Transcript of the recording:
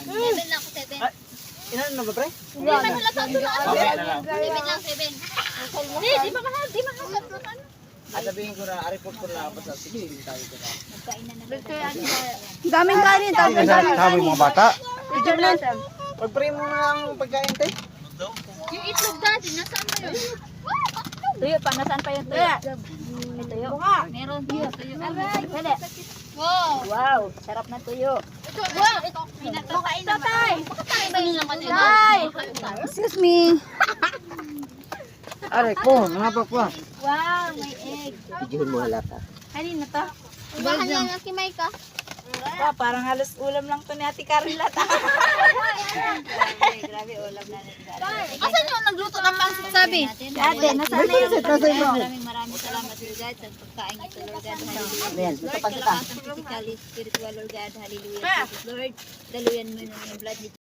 7 lang ako, 7. Ilan na ba, pre? Hindi man halata ito na. Okay na lang. 7 lang, 7. Di mahal. At sabihin ko na, report ko na ako sa sige, hindi tayo ko na. Daming kanin, daming kanin. Sabi mga bata. Job lang. Pag-pray mo na ang pagkain, te. Yung itlog dati, nasaan ba yun? Tuyo pa, nasaan pa yung tuyo? May tuyo. Meron tuyo. Pwede. Wow. Wow, sarap na tuyo. Wow. Pinakain naman. Tatay. Pakatay ba yun naman yun? Tay! Excuse me. Aray ko, nangapak pa. Wow, may egg. Videohin mo halata. Kanina to? Ibahan yan ang kimay ka. Wow, parang halos ulam lang to ni Ate Carla. Grabe, ulam na ni Asan yung nagluto ng pangsit sabi? Ate, nasaan na yung Maraming salamat Lord God sa pagkain ito Lord God. Ayan, Lord, ito pa kita. kalakasan physically, spiritual Lord God. Hallelujah. Jesus Lord, daluyan mo yung blood ni